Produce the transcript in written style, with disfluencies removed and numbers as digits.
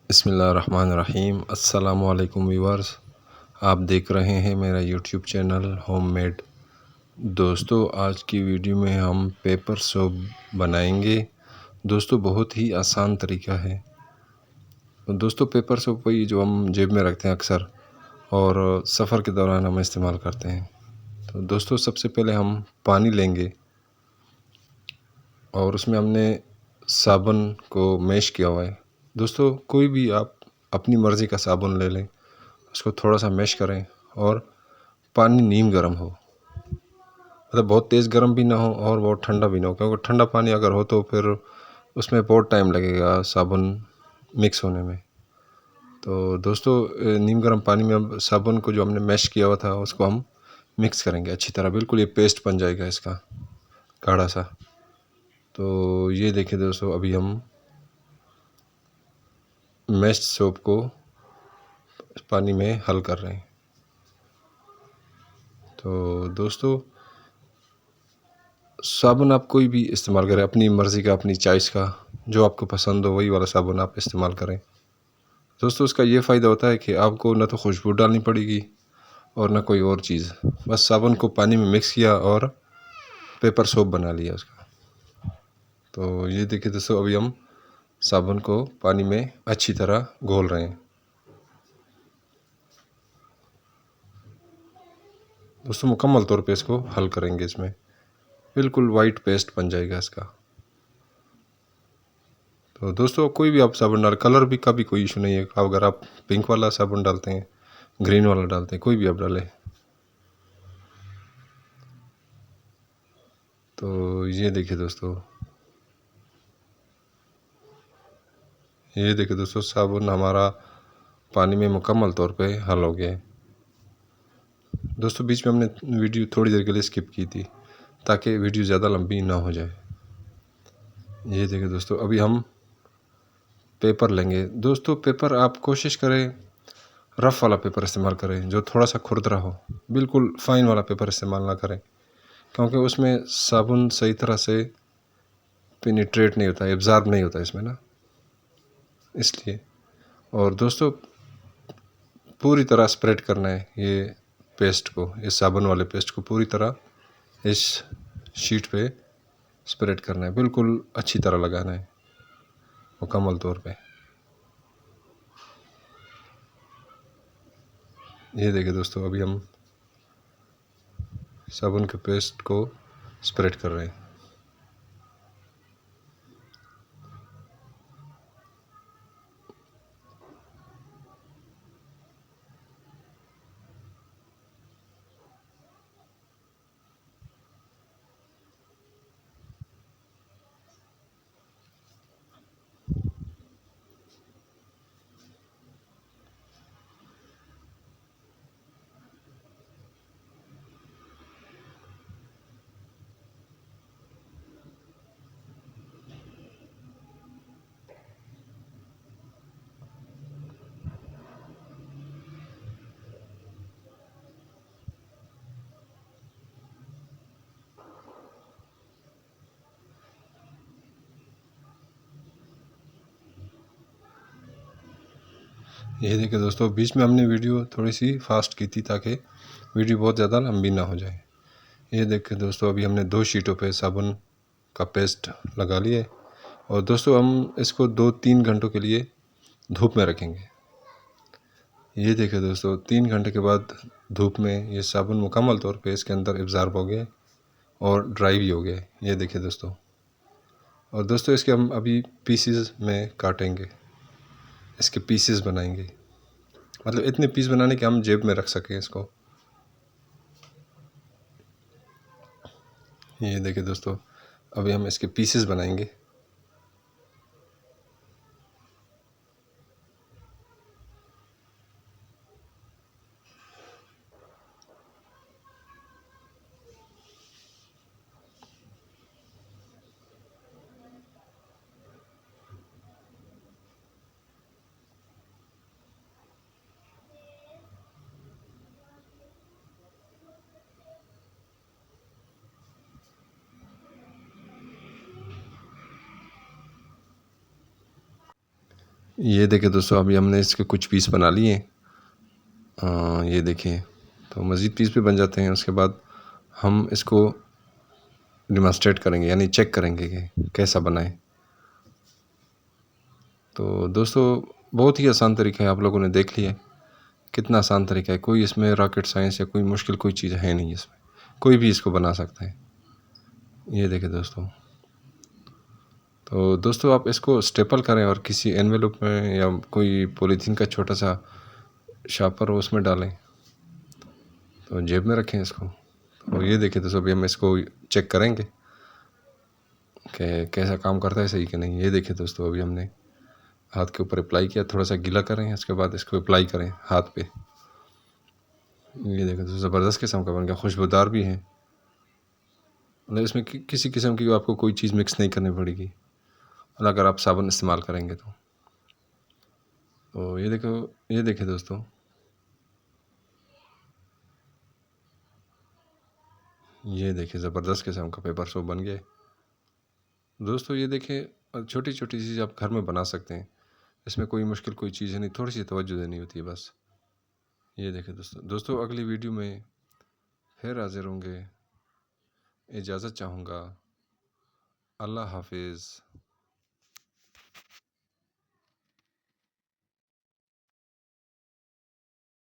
बिस्मिल्लाहिर्रहमानिर्रहीम। अस्सलामुअलैकुम व्यूअर्स, आप देख रहे हैं मेरा यूट्यूब चैनल होममेड। दोस्तों, आज की वीडियो में हम पेपर सोप बनाएंगे। दोस्तों, बहुत ही आसान तरीका है। दोस्तों, पेपर सोप वही जो हम जेब में रखते हैं अक्सर और सफ़र के दौरान हम इस्तेमाल करते हैं। तो दोस्तों, सबसे पहले हम पानी लेंगे और उसमें हमने साबुन को मैश किया हुआ है। दोस्तों, कोई भी आप अपनी मर्ज़ी का साबुन ले लें, उसको थोड़ा सा मैश करें और पानी नीम गर्म हो, मतलब बहुत तेज़ गर्म भी ना हो और बहुत ठंडा भी ना हो, क्योंकि ठंडा पानी अगर हो तो फिर उसमें बहुत टाइम लगेगा साबुन मिक्स होने में। तो दोस्तों, नीम गर्म पानी में अब साबुन को जो हमने मैश किया हुआ था उसको हम मिक्स करेंगे अच्छी तरह। बिल्कुल ये पेस्ट बन जाएगा इसका गाढ़ा सा। तो ये देखिए दोस्तों, अभी हम मैश सोप को पानी में हल कर रहे हैं। तो दोस्तों, साबुन आप कोई भी इस्तेमाल करें, अपनी मर्ज़ी का, अपनी चॉइस का, जो आपको पसंद हो वही वाला साबुन आप इस्तेमाल करें। दोस्तों, इसका ये फ़ायदा होता है कि आपको ना तो खुशबू डालनी पड़ेगी और ना कोई और चीज़। बस साबुन को पानी में मिक्स किया और पेपर सोप बना लिया उसका। तो ये देखिए दोस्तों, अभी हम साबुन को पानी में अच्छी तरह घोल रहे हैं। दोस्तों, मुकम्मल तौर पे इसको हल करेंगे, इसमें बिल्कुल वाइट पेस्ट बन जाएगा इसका। तो दोस्तों, कोई भी आप साबुन डाल, कलर भी का भी कोई इशू नहीं है। अगर आप पिंक वाला साबुन डालते हैं, ग्रीन वाला डालते हैं, कोई भी आप डालें। तो ये देखिए दोस्तों, साबुन हमारा पानी में मुकम्मल तौर पे हल हो गया है। दोस्तों, बीच में हमने वीडियो थोड़ी देर के लिए स्किप की थी ताकि वीडियो ज़्यादा लंबी ना हो जाए। ये देखिए दोस्तों, अभी हम पेपर लेंगे। दोस्तों, पेपर आप कोशिश करें रफ़ वाला पेपर इस्तेमाल करें, जो थोड़ा सा खुरदरा हो। बिल्कुल फ़ाइन वाला पेपर इस्तेमाल ना करें, क्योंकि उसमें साबुन सही तरह से पेनिट्रेट नहीं होता, एब्ज़ॉर्ब नहीं होता इसमें ना, इसलिए। और दोस्तों, पूरी तरह स्प्रेड करना है ये पेस्ट को, इस साबुन वाले पेस्ट को पूरी तरह इस शीट पे स्प्रेड करना है। बिल्कुल अच्छी तरह लगाना है मुकम्मल तौर पे। ये देखिए दोस्तों, अभी हम साबुन के पेस्ट को स्प्रेड कर रहे हैं। ये देखिए दोस्तों, बीच में हमने वीडियो थोड़ी सी फास्ट की थी ताकि वीडियो बहुत ज़्यादा लंबी ना हो जाए। ये देखिए दोस्तों, अभी हमने 2 शीटों पे साबुन का पेस्ट लगा लिया है और दोस्तों, हम इसको 2-3 घंटों के लिए धूप में रखेंगे। ये देखिए दोस्तों, 3 घंटे के बाद धूप में ये साबुन मुकम्मल तौर पे इसके अंदर एब्ज़ॉर्ब हो गया और ड्राई भी हो गया। ये देखिए दोस्तों, और दोस्तों, इसके हम अभी पीसेस में काटेंगे, इसके पीसेस बनाएंगे, मतलब इतने पीस बनाने के हम जेब में रख सकें इसको। ये देखिए दोस्तों, अभी हम इसके पीसेस बनाएंगे। ये देखिए दोस्तों, अभी हमने इसके कुछ पीस बना लिए। ये देखिए, तो मज़ीद पीस भी बन जाते हैं। उसके बाद हम इसको डेमोंस्ट्रेट करेंगे, यानी चेक करेंगे कि कैसा बना है। तो दोस्तों, बहुत ही आसान तरीका है, आप लोगों ने देख लिया कितना आसान तरीका है। कोई इसमें रॉकेट साइंस या कोई मुश्किल कोई चीज़ है नहीं इसमें, कोई भी इसको बना सकता है। ये देखिए दोस्तों, तो दोस्तों आप इसको स्टेपल करें और किसी एनवेलप में या कोई पॉलीथीन का छोटा सा शापर हो उसमें डालें, तो जेब में रखें इसको। तो ये देखिए दोस्तों, अभी हम इसको चेक करेंगे कि कैसा काम करता है, सही कि नहीं। ये देखिए दोस्तों, अभी हमने हाथ के ऊपर अप्लाई किया, थोड़ा सा गीला करें, इसके बाद इसको अप्लाई करें हाथ पे। ये देखो दोस्तों, ज़बरदस्त किस्म का बन गया, खुशबूदार भी है। मतलब इसमें किसी किस्म की आपको कोई चीज़ मिक्स नहीं करनी पड़ेगी, और अगर आप साबुन इस्तेमाल करेंगे तो ये देखो, ये देखिए दोस्तों, ये देखिए ज़बरदस्त किस्म का पेपर सोप बन गया दोस्तों। ये देखिए, छोटी छोटी चीज़ आप घर में बना सकते हैं, इसमें कोई मुश्किल कोई चीज़ है नहीं, थोड़ी सी तवज्जो देनी होती है बस। ये देखिए दोस्तों, अगली वीडियो में फिर हाजिर होंगे। इजाज़त चाहूँगा। अल्लाह हाफिज़।